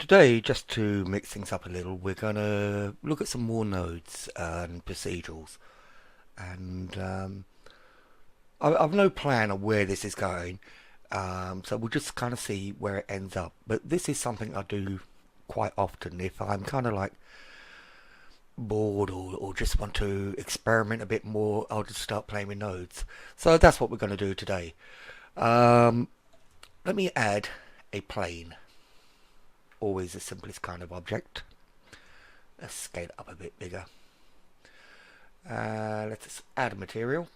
Today, just to mix things up a little, we're going to look at some more nodes and procedurals. And I've no plan of where this is going, so we'll just kind of see where it ends up. But this is something I do quite often if I'm kind of like bored or just want to experiment a bit more. I'll just start playing with nodes. So that's what we're going to do today. Um, Let me add a plane. Always the simplest kind of object. Let's scale it up a bit bigger. Let's add a material.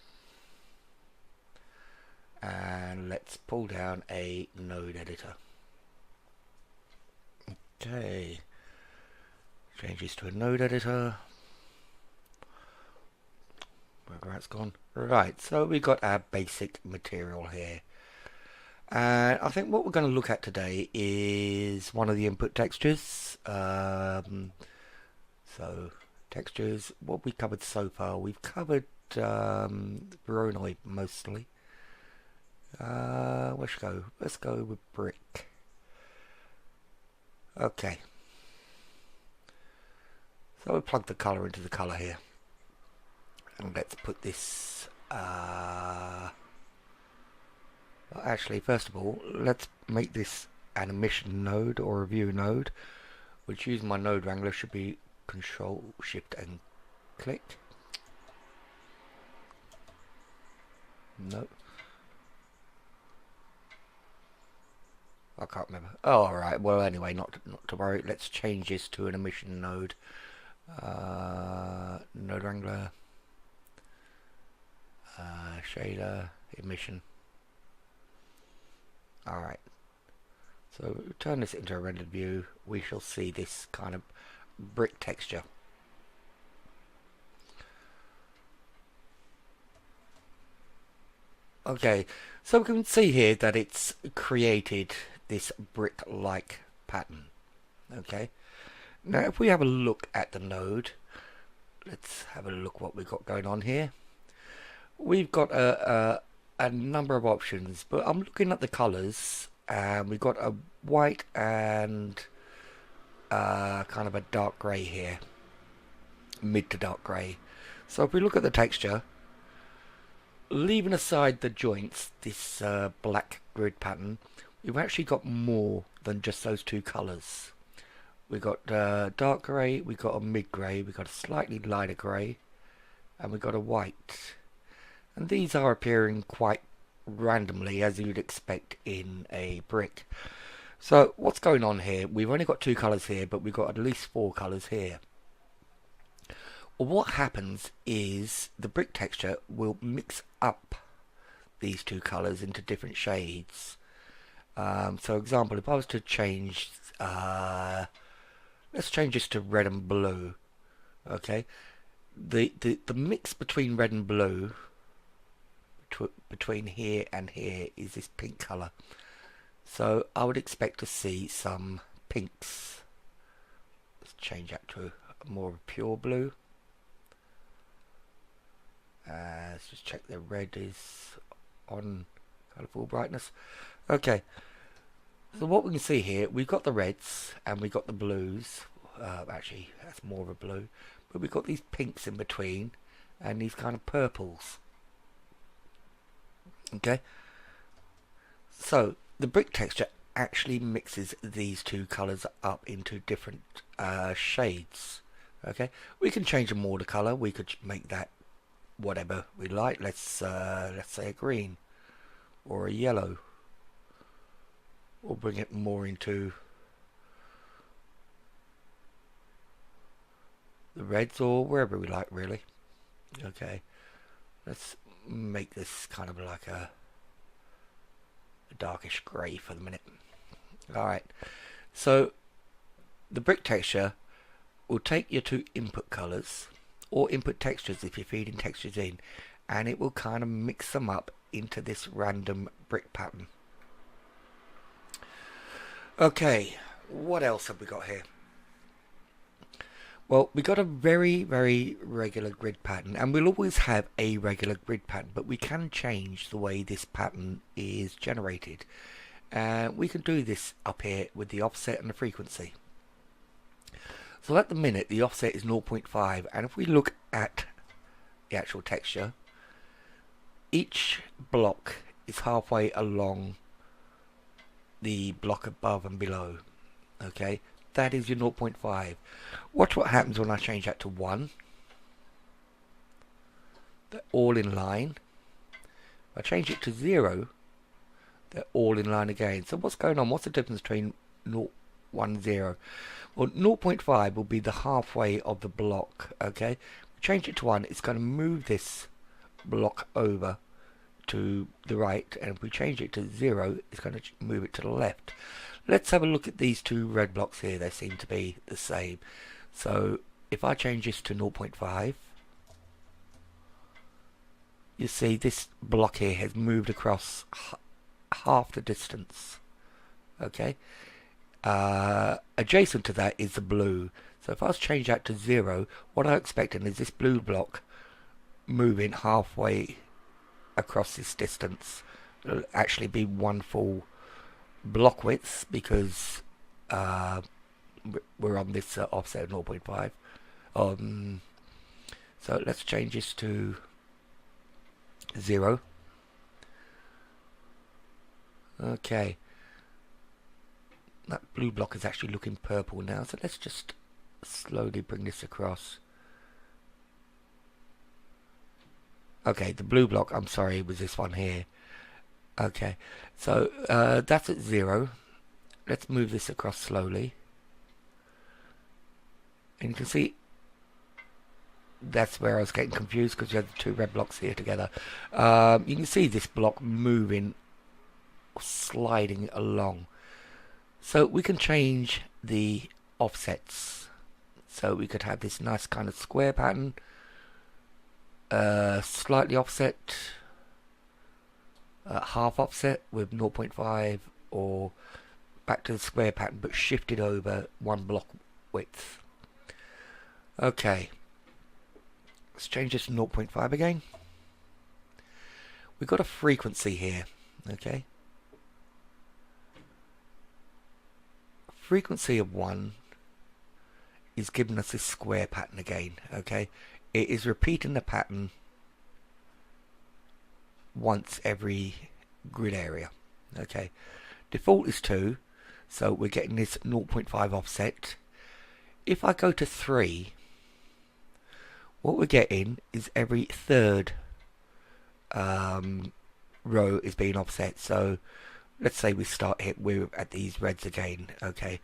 And let's pull down a node editor. Okay. Change this to a node editor. Wherever that's gone. Right, so we got our basic material here. And I think what we're going to look at today is one of the input textures. So textures, what we covered so far, we've covered Voronoi mostly. Let's go. Let's go with brick. Okay. So we'll plug the color into the color here, and let's put this. Actually, first of all, let's make this an emission node or a view node, which using my node wrangler should be Control Shift and click. No. I can't remember. Oh, alright. Well, anyway, not to worry. Let's change this to an emission node. Node wrangler. Shader. Emission. Alright. So turn this into a rendered view. We shall see this kind of brick texture. Okay, so we can see here that it's created this brick-like pattern. Okay, now if we have a look at the node, let's have a look what we've got going on here. We've got a number of options, but I'm looking at the colors, and we've got a white and kind of a dark grey here, mid to dark grey. So if we look at the texture, leaving aside the joints, this black grid pattern, we've actually got more than just those two colours. We've got dark grey, we've got a mid grey, we've got a slightly lighter grey, and we've got a white. And these are appearing quite randomly, as you'd expect in a brick. So what's going on here? We've only got two colours here, but we've got at least four colours here. Well, what happens is the brick texture will mix up these two colours into different shades. So example, if I was to change, let's change this to red and blue. Okay, the mix between red and blue, between here and here, is this pink colour. So I would expect to see some pinks. Let's change that to more of a pure blue. Let's just check the red is on kind of full brightness. Okay, so what we can see here, we've got the reds and we've got the blues. Actually, that's more of a blue, but we've got these pinks in between and these kind of purples. Okay, so the brick texture actually mixes these two colours up into different shades. Okay, we can change them all to colour. We could make that whatever we like. Let's say a green or a yellow, or bring it more into the reds or wherever we like, really. Okay, let's make this kind of like a darkish grey for the minute. Alright, so the brick texture will take your two input colours or input textures if you're feeding textures in, and it will kind of mix them up into this random brick pattern. Okay, what else have we got here? Well, we got a very, very regular grid pattern, and we'll always have a regular grid pattern, but we can change the way this pattern is generated. And we can do this up here with the offset and the frequency. So at the minute the offset is 0.5, and if we look at the actual texture, each block is halfway along the block above and below. Okay, that is your 0.5. Watch what happens when I change that to 1. They're all in line. If I change it to 0, they're all in line again. So what's going on? What's the difference between 0, 1, 0? Well, 0.5 will be the halfway of the block. Okay, change it to 1, it's going to move this block over to the right, and if we change it to 0, it's going to move it to the left. Let's have a look at these two red blocks here. They seem to be the same. So if I change this to 0.5, you see this block here has moved across half the distance. Okay, adjacent to that is the blue. So if I was to change that to 0, what I'm expecting is this blue block moving halfway across this distance. It'll actually be one full block width, because we're on this offset of 0.5. So let's change this to 0. Okay, that blue block is actually looking purple now, so let's just slowly bring this across. Okay, the blue block, I'm sorry, was this one here. Okay, so that's at 0. Let's move this across slowly. And you can see that's where I was getting confused, because you had the two red blocks here together. You can see this block moving, sliding along. So we can change the offsets. So we could have this nice kind of square pattern, slightly offset, half offset with 0.5, or back to the square pattern but shifted over one block width. Okay, let's change this to 0.5 again. We've got a frequency here. Okay, frequency of 1 is giving us this square pattern again. Okay, it is repeating the pattern once every grid area. Okay, default is 2, so we're getting this 0.5 offset. If I go to 3, what we're getting is every third row is being offset. So let's say we start here, we're at these reds again. Okay,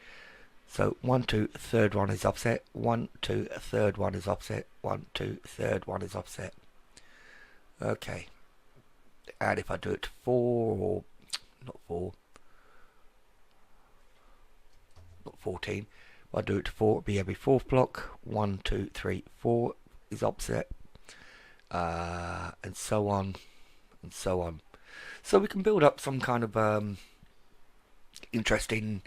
so 1, 2, third one is offset, 1, 2, third one is offset, 1, 2, third one is offset. Okay, and if I do it to 4, or not 4, not 14, if I do it to 4, it'll be every fourth block. 1, 2, 3, 4 is offset, and so on and so on. So we can build up some kind of interesting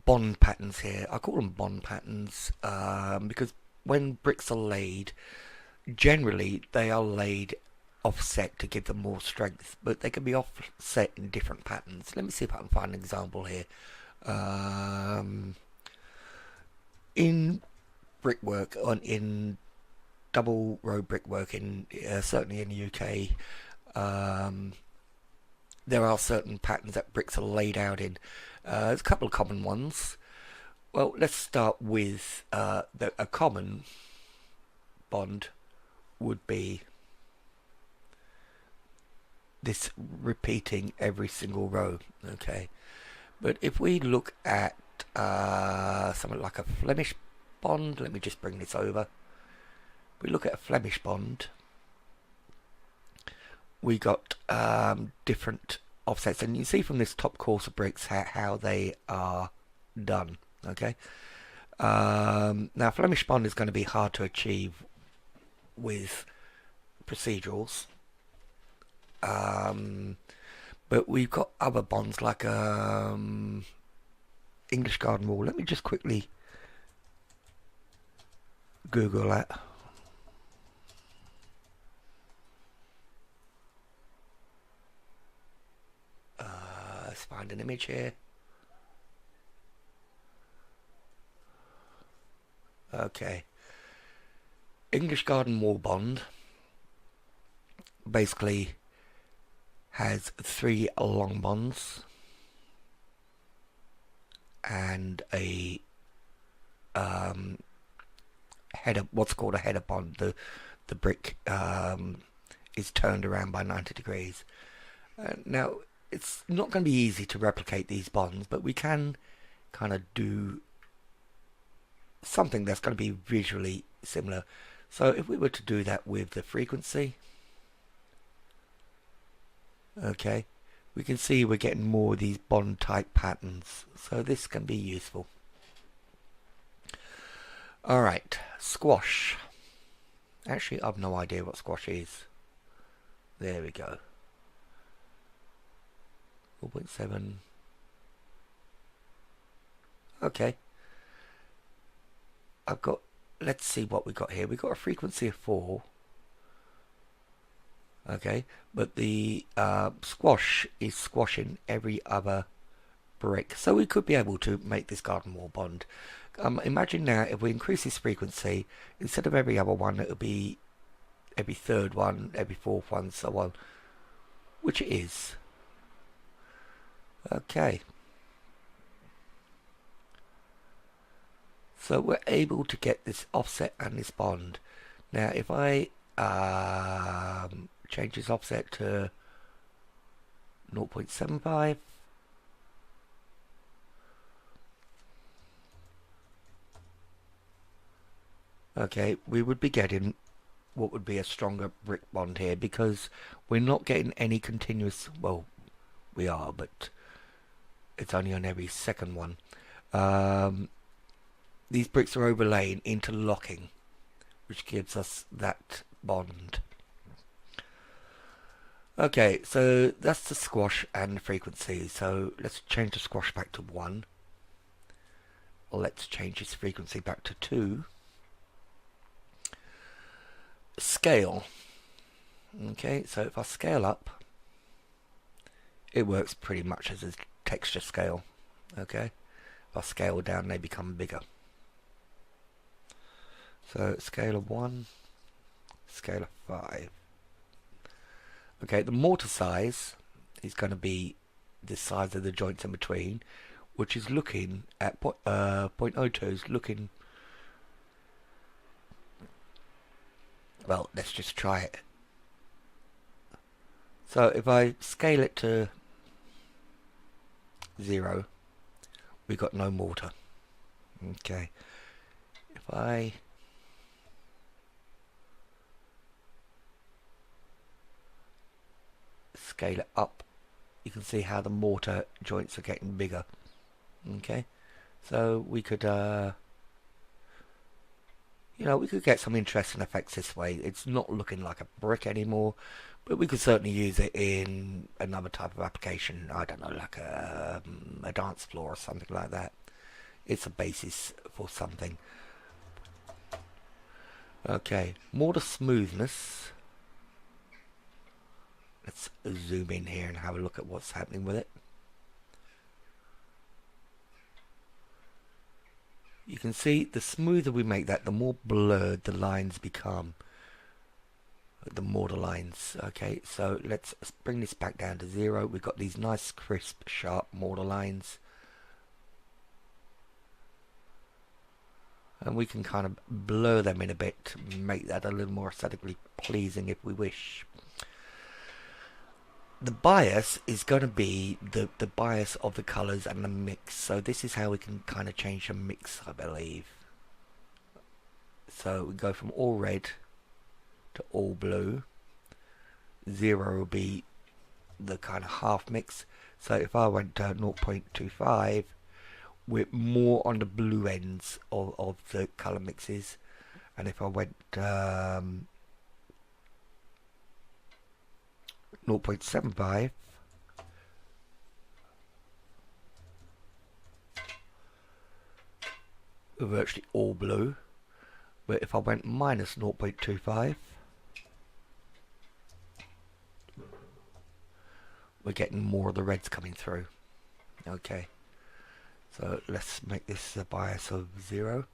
bond patterns here. I call them bond patterns because when bricks are laid, generally they are laid offset to give them more strength, but they can be offset in different patterns. Let me see if I can find an example here. In brickwork, in double row brickwork, certainly in the UK, there are certain patterns that bricks are laid out in. There's a couple of common ones. Well, let's start with a common bond would be this repeating every single row. Okay, but if we look at something like a Flemish bond, let me just bring this over. If we look at a Flemish bond, we got different offsets, and you see from this top course of bricks how they are done. Okay, now Flemish bond is going to be hard to achieve with procedurals, but we've got other bonds like English garden wall. Let me just quickly Google that. Let's find an image here. Okay. English Garden Wall Bond basically has 3 long bonds and a header, what's called a header bond. The brick is turned around by 90 degrees. Now, it's not going to be easy to replicate these bonds, but we can kind of do something that's going to be visually similar. So if we were to do that with the frequency, okay, we can see we're getting more of these bond type patterns. So this can be useful. Alright, squash. Actually, I've no idea what squash is. There we go. 4.7. Okay. I've got, let's see what we got here. We've got a frequency of 4. Okay, but the squash is squashing every other brick. So we could be able to make this garden wall bond. Imagine now if we increase this frequency, instead of every other one, it would be every third one, every fourth one, so on. Which it is. Okay. So we're able to get this offset and this bond. Now if I change this offset to 0.75, okay, we would be getting what would be a stronger brick bond here, because we're not getting any continuous, well, we are, but it's only on every second one. These bricks are overlaying, interlocking, which gives us that bond. Okay, so that's the squash and the frequency. So let's change the squash back to 1. Let's change its frequency back to 2. Scale. Okay, so if I scale up, it works pretty much as a texture scale. Okay, if I scale down, they become bigger. So scale of 1, scale of 5. Okay, the mortar size is going to be the size of the joints in between, which is looking at 0.02 is looking, well, let's just try it. So if I scale it to 0, we got no mortar. Okay, if I scale it up, you can see how the mortar joints are getting bigger. Okay, so we could we could get some interesting effects this way. It's not looking like a brick anymore, but we could certainly use it in another type of application. I don't know, like a dance floor or something like that. It's a basis for something. Okay, mortar smoothness. Let's zoom in here and have a look at what's happening with it. You can see the smoother we make that, the more blurred the lines become. The mortar lines. Okay, so let's bring this back down to 0. We've got these nice, crisp, sharp mortar lines. And we can kind of blur them in a bit to make that a little more aesthetically pleasing if we wish. The bias is going to be the bias of the colours and the mix. So this is how we can kind of change the mix, I believe. So we go from all red to all blue. 0 will be the kind of half mix. So if I went to 0.25, we're more on the blue ends of the colour mixes. And if I went 0.75, we're virtually all blue. But if I went minus 0.25, we're getting more of the reds coming through. Okay, so let's make this a bias of 0.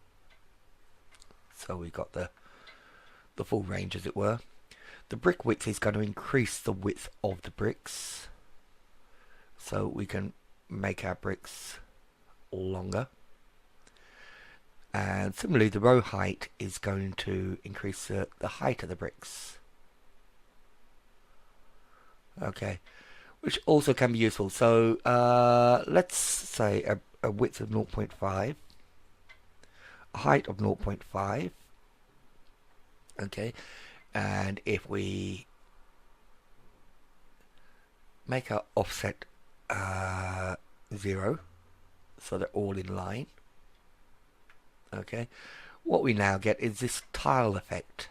So we got the full range, as it were. The brick width is going to increase the width of the bricks, so we can make our bricks longer. And similarly, the row height is going to increase the height of the bricks. Okay, which also can be useful. So let's say a width of 0.5, a height of 0.5. Okay, and if we make our offset 0, so they're all in line. Okay, what we now get is this tile effect,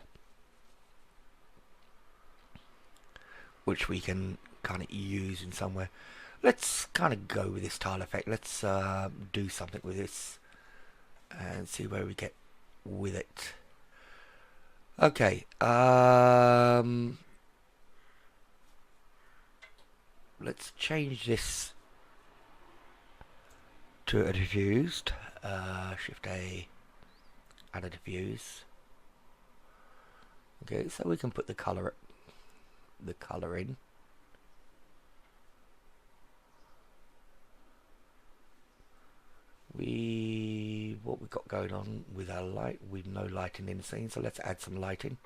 which we can kind of use in somewhere. Let's kind of go with this tile effect. Let's do something with this and see where we get with it. Okay, let's change this to a diffused. Shift A, add a diffuse. Okay, so we can put the color in. What we got going on with our light, we've no lighting in the scene, so let's add some lighting.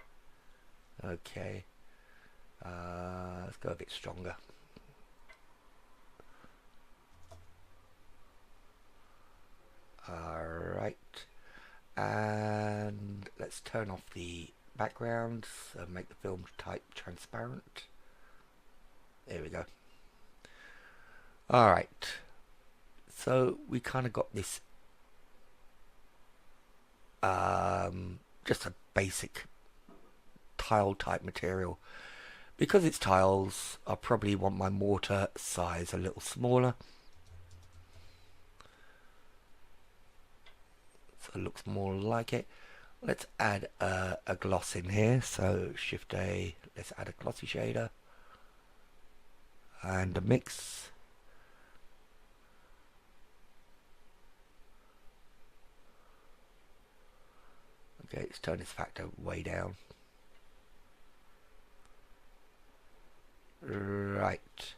Okay, let's go a bit stronger. Alright, and let's turn off the background and make the film type transparent. There we go. Alright, so we kind of got this just a basic tile type material. Because it's tiles, I probably want my mortar size a little smaller, so it looks more like it. Let's add a gloss in here, so Shift A, let's add a glossy shader and a mix. Okay, let's turn this factor way down. Right.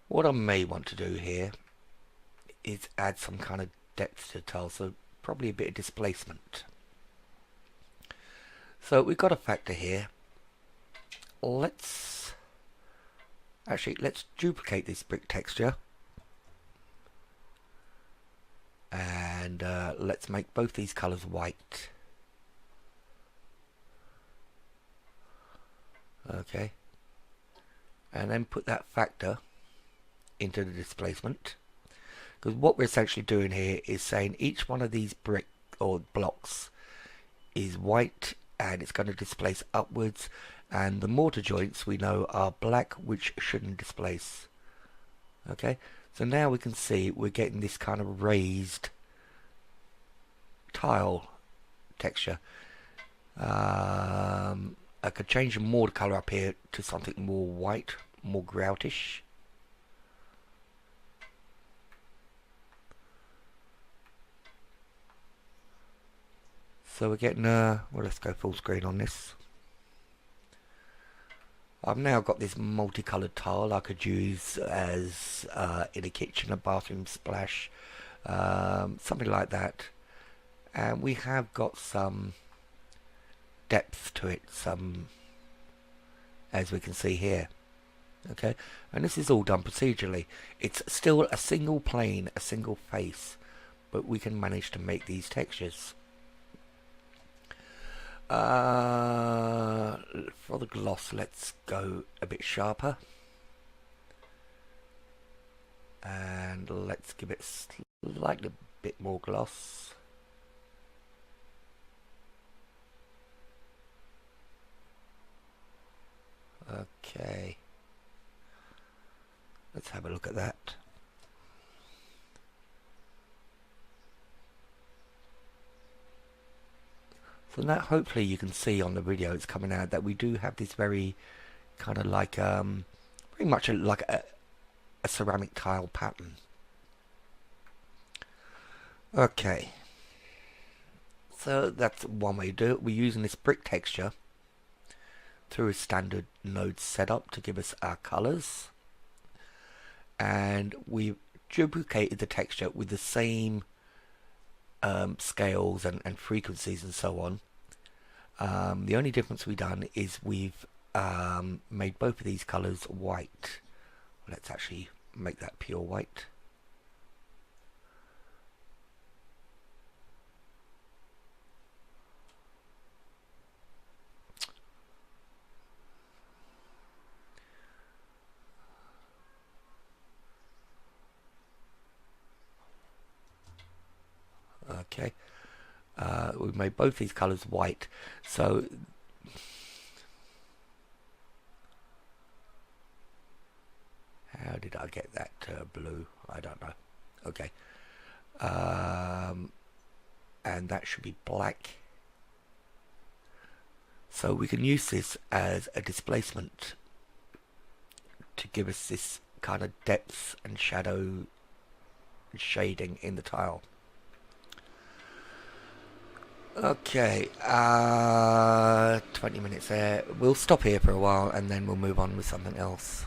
What I may want to do here is add some kind of depth to the tile, so probably a bit of displacement. So we've got a factor here. Let's duplicate this brick texture, and let's make both these colors white. Okay, and then put that factor into the displacement, because what we're essentially doing here is saying each one of these brick or blocks is white and it's going to displace upwards, and the mortar joints we know are black, which shouldn't displace. Okay, so now we can see we're getting this kind of raised tile texture. I could change the mortar color up here to something more white, more groutish. So we're getting well, let's go full screen on this. I've now got this multicolored tile I could use as in a kitchen, a bathroom splash, something like that. And we have got some depth to it, as we can see here. Okay, and this is all done procedurally. It's still a single plane, a single face, but we can manage to make these textures. For the gloss, let's go a bit sharper, and let's give it slightly a bit more gloss. Okay, let's have a look at that. So now hopefully you can see on the video it's coming out that we do have this very kind of like pretty much like a ceramic tile pattern. Okay, so that's one way to do it. We're using this brick texture through a standard node setup to give us our colors, and we've duplicated the texture with the same scales and frequencies and so on. The only difference we've done is we've made both of these colors white. Let's actually make that pure white. Okay, we've made both these colors white, so how did I get that blue? I don't know. Okay, and that should be black. So we can use this as a displacement to give us this kind of depth and shadow shading in the tile. Okay, 20 minutes there. We'll stop here for a while and then we'll move on with something else.